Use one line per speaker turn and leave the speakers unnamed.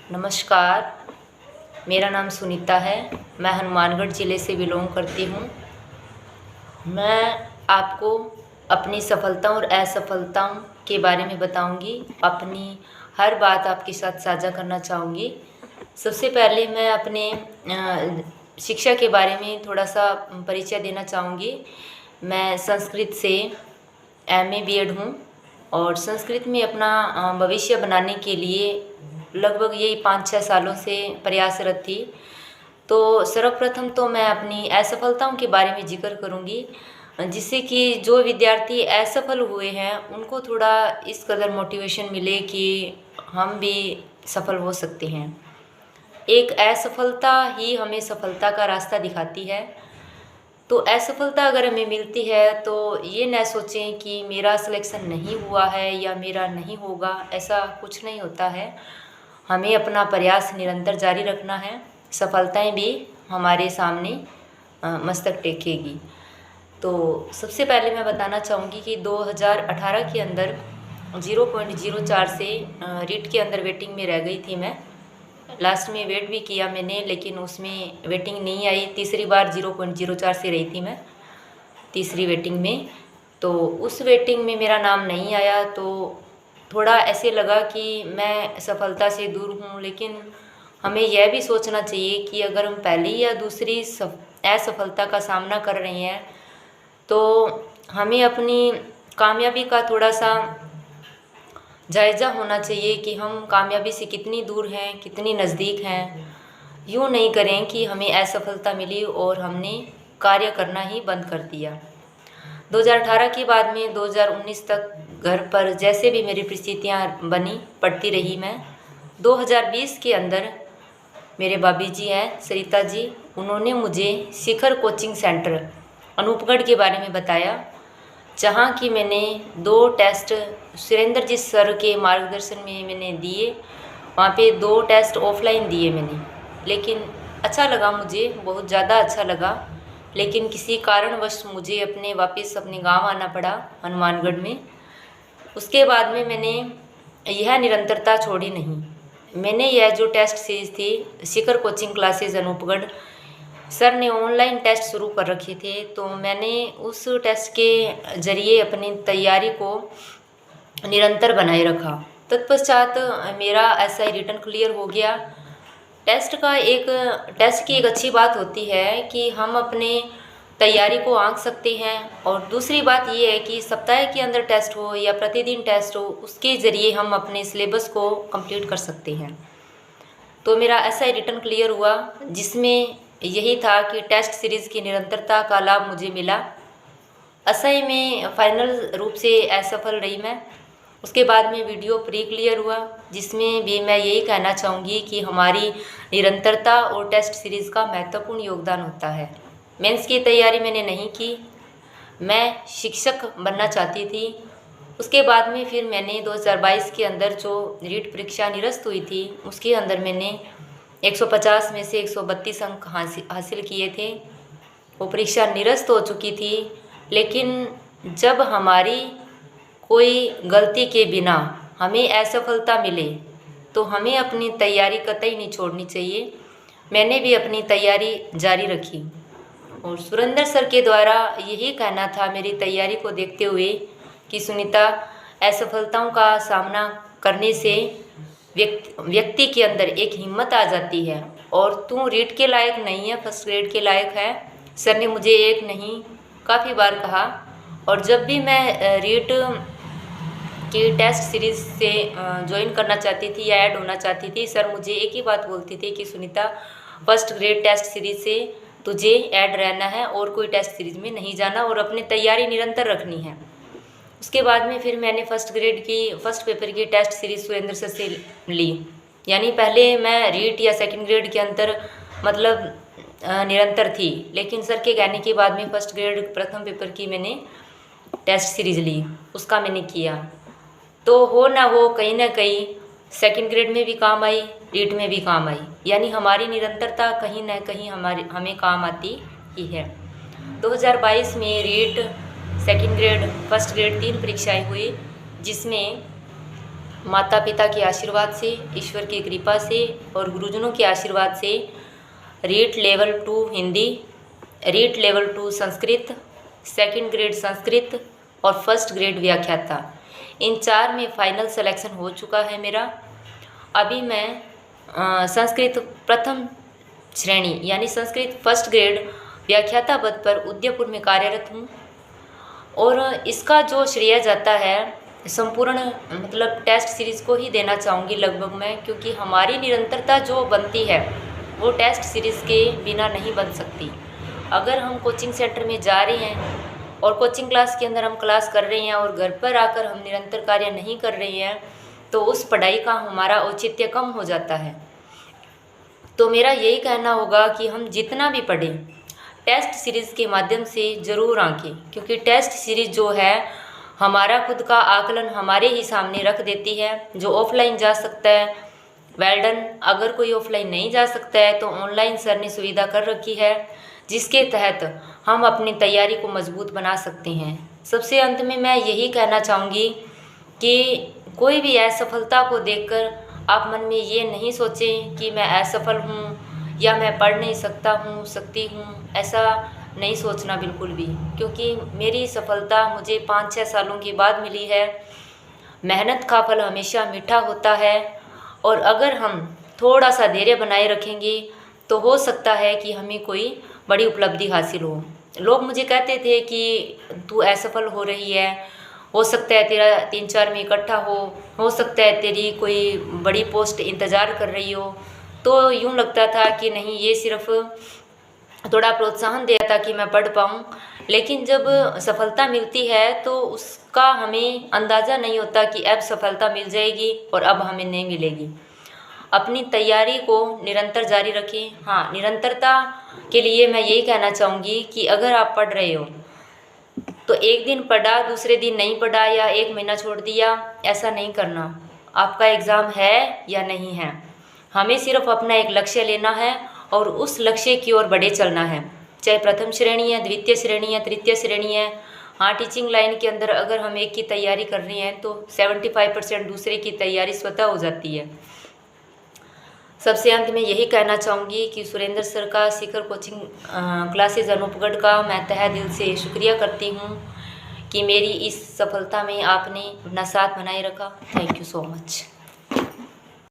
नमस्कार, मेरा नाम सुनीता है। मैं हनुमानगढ़ ज़िले से बिलोंग करती हूँ। मैं आपको अपनी सफलताओं और असफलताओं के बारे में बताऊंगी। अपनी हर बात आपके साथ साझा करना चाहूँगी। सबसे पहले मैं अपने शिक्षा के बारे में थोड़ा सा परिचय देना चाहूँगी। मैं संस्कृत से एमए बीएड हूँ और संस्कृत में अपना भविष्य बनाने के लिए लगभग यही 5-6 सालों से प्रयासरत थी। तो सर्वप्रथम तो मैं अपनी असफलताओं के बारे में जिक्र करूँगी, जिससे कि जो विद्यार्थी असफल हुए हैं उनको थोड़ा इस कदर मोटिवेशन मिले कि हम भी सफल हो सकते हैं। एक असफलता ही हमें सफलता का रास्ता दिखाती है। तो असफलता अगर हमें मिलती है तो ये न सोचें कि मेरा सिलेक्शन नहीं हुआ है या मेरा नहीं होगा, ऐसा कुछ नहीं होता है। हमें अपना प्रयास निरंतर जारी रखना है, सफलताएं भी हमारे सामने मस्तक टेकेगी। तो सबसे पहले मैं बताना चाहूँगी कि 2018 के अंदर 0.04 से रीट के अंदर वेटिंग में रह गई थी मैं। लास्ट में वेट भी किया मैंने, लेकिन उसमें वेटिंग नहीं आई। तीसरी बार 0.04 से रही थी मैं तीसरी वेटिंग में। तो उस वेटिंग में मेरा नाम नहीं आया तो थोड़ा ऐसे लगा कि मैं सफलता से दूर हूँ। लेकिन हमें यह भी सोचना चाहिए कि अगर हम पहली या दूसरी असफलता का सामना कर रहे हैं तो हमें अपनी कामयाबी का थोड़ा सा जायज़ा होना चाहिए कि हम कामयाबी से कितनी दूर हैं, कितनी नज़दीक हैं। यूँ नहीं करें कि हमें असफलता मिली और हमने कार्य करना ही बंद कर दिया। 2018 के बाद में 2019 तक घर पर जैसे भी मेरी परिस्थितियाँ बनी पढ़ती रही मैं। 2020 के अंदर मेरे भाभी जी हैं सरिता जी, उन्होंने मुझे शिखर कोचिंग सेंटर अनूपगढ़ के बारे में बताया, जहाँ की मैंने 2 टेस्ट सुरेंद्र जी सर के मार्गदर्शन में मैंने दिए। वहाँ पे 2 टेस्ट ऑफलाइन दिए मैंने, लेकिन अच्छा लगा, मुझे बहुत ज़्यादा अच्छा लगा। लेकिन किसी कारणवश मुझे वापस अपने गांव आना पड़ा हनुमानगढ़ में। उसके बाद में मैंने यह निरंतरता छोड़ी नहीं। मैंने यह जो टेस्ट सीरीज़ थी शिखर कोचिंग क्लासेस अनूपगढ़ सर ने ऑनलाइन टेस्ट शुरू कर रखे थे, तो मैंने उस टेस्ट के ज़रिए अपनी तैयारी को निरंतर बनाए रखा। तत्पश्चात मेरा एसआई रिटर्न क्लियर हो गया। टेस्ट की एक अच्छी बात होती है कि हम अपने तैयारी को आंक सकते हैं, और दूसरी बात ये है कि सप्ताह के अंदर टेस्ट हो या प्रतिदिन टेस्ट हो, उसके ज़रिए हम अपने सिलेबस को कंप्लीट कर सकते हैं। तो मेरा एसआई रिटर्न क्लियर हुआ, जिसमें यही था कि टेस्ट सीरीज़ की निरंतरता का लाभ मुझे मिला। एसआई में फाइनल रूप से असफल रही मैं। उसके बाद में वीडियो प्री क्लियर हुआ, जिसमें भी मैं यही कहना चाहूँगी कि हमारी निरंतरता और टेस्ट सीरीज़ का महत्वपूर्ण योगदान होता है। मेंस की तैयारी मैंने नहीं की, मैं शिक्षक बनना चाहती थी। उसके बाद में फिर मैंने 2022 के अंदर जो रीट परीक्षा निरस्त हुई थी, उसके अंदर मैंने 150 में से 132 अंक हासिल किए थे। वो परीक्षा निरस्त हो चुकी थी, लेकिन जब हमारी कोई गलती के बिना हमें असफलता मिले तो हमें अपनी तैयारी कतई नहीं छोड़नी चाहिए। मैंने भी अपनी तैयारी जारी रखी, और सुरेंद्र सर के द्वारा यही कहना था मेरी तैयारी को देखते हुए कि सुनीता, असफलताओं का सामना करने से व्यक्ति के अंदर एक हिम्मत आ जाती है, और तू रीट के लायक नहीं है, फर्स्ट ग्रेड के लायक है। सर ने मुझे एक नहीं काफ़ी बार कहा। और जब भी मैं रीट की टेस्ट सीरीज़ से ज्वाइन करना चाहती थी या ऐड होना चाहती थी, सर मुझे एक ही बात बोलती थी कि Sunita, first grade test series से तुझे ऐड रहना है और कोई टेस्ट सीरीज़ में नहीं जाना, और अपनी तैयारी निरंतर रखनी है। उसके बाद में फिर मैंने फर्स्ट पेपर की टेस्ट सीरीज़ सुरेंद्र सर से ली। यानी पहले मैं रीट या सेकंड ग्रेड के अंदर निरंतर थी, लेकिन सर के कहने के बाद में फर्स्ट ग्रेड प्रथम पेपर की मैंने टेस्ट सीरीज़ ली, उसका मैंने किया। तो हो ना हो, कहीं ना कहीं सेकंड ग्रेड में भी काम आई, रीट में भी काम आई। यानी हमारी निरंतरता कहीं ना कहीं हमें काम आती ही है। 2022 में REET, second grade, first grade 3 परीक्षाएं हुई, जिसमें माता पिता के आशीर्वाद से, ईश्वर की कृपा से और गुरुजनों के आशीर्वाद से REET level 2 Hindi, REET level 2 Sanskrit, second grade Sanskrit और फर्स्ट ग्रेड व्याख्याता, इन 4 में फाइनल सिलेक्शन हो चुका है मेरा। अभी मैं संस्कृत प्रथम श्रेणी यानी संस्कृत फर्स्ट ग्रेड व्याख्याता पद पर उदयपुर में कार्यरत हूँ। और इसका जो श्रेय जाता है संपूर्ण मतलब टेस्ट सीरीज़ को ही देना चाहूँगी लगभग मैं, क्योंकि हमारी निरंतरता जो बनती है वो टेस्ट सीरीज़ के बिना नहीं बन सकती। अगर हम कोचिंग सेंटर में जा रहे हैं और कोचिंग क्लास के अंदर हम क्लास कर रहे हैं और घर पर आकर हम निरंतर कार्य नहीं कर रहे हैं तो उस पढ़ाई का हमारा औचित्य कम हो जाता है। तो मेरा यही कहना होगा कि हम जितना भी पढ़ें टेस्ट सीरीज़ के माध्यम से ज़रूर आंकें, क्योंकि टेस्ट सीरीज़ जो है हमारा खुद का आकलन हमारे ही सामने रख देती है। जो ऑफलाइन जा सकता है वेल डन, अगर कोई ऑफलाइन नहीं जा सकता है तो ऑनलाइन सर ने सुविधा कर रखी है जिसके तहत हम अपनी तैयारी को मजबूत बना सकते हैं। सबसे अंत में मैं यही कहना चाहूँगी कि कोई भी असफलता को देखकर आप मन में ये नहीं सोचें कि मैं असफल हूँ या मैं पढ़ नहीं सकती हूँ, ऐसा नहीं सोचना बिल्कुल भी, क्योंकि मेरी सफलता मुझे 5-6 सालों के बाद मिली है। मेहनत का फल हमेशा मीठा होता है और अगर हम थोड़ा सा धैर्य बनाए रखेंगे तो हो सकता है कि हमें कोई बड़ी उपलब्धि हासिल हो। लोग मुझे कहते थे कि तू असफल हो रही है, हो सकता है तेरा 3-4 में इकट्ठा हो सकता है तेरी कोई बड़ी पोस्ट इंतज़ार कर रही हो। तो यूँ लगता था कि नहीं, ये सिर्फ थोड़ा प्रोत्साहन दिया था कि मैं पढ़ पाऊँ, लेकिन जब सफलता मिलती है तो उसका हमें अंदाज़ा नहीं होता कि अब सफलता मिल जाएगी और अब हमें नहीं मिलेगी। अपनी तैयारी को निरंतर जारी रखें। हाँ, निरंतरता के लिए मैं यही कहना चाहूँगी कि अगर आप पढ़ रहे हो तो एक दिन पढ़ा दूसरे दिन नहीं पढ़ा या 1 महीना छोड़ दिया, ऐसा नहीं करना। आपका एग्ज़ाम है या नहीं है, हमें सिर्फ अपना एक लक्ष्य लेना है और उस लक्ष्य की ओर बढ़े चलना है। चाहे प्रथम श्रेणी है, द्वितीय श्रेणी है, तृतीय श्रेणी है। हाँ, टीचिंग लाइन के अंदर अगर हम एक की तैयारी कर रहे हैं तो 75% दूसरे की तैयारी स्वतः हो जाती है। सबसे अंत में यही कहना चाहूँगी कि सुरेंद्र सर का शिखर कोचिंग क्लासेज अनूपगढ़ का मैं तहे दिल से शुक्रिया करती हूँ कि मेरी इस सफलता में आपने अपना साथ बनाए रखा। Thank you so much.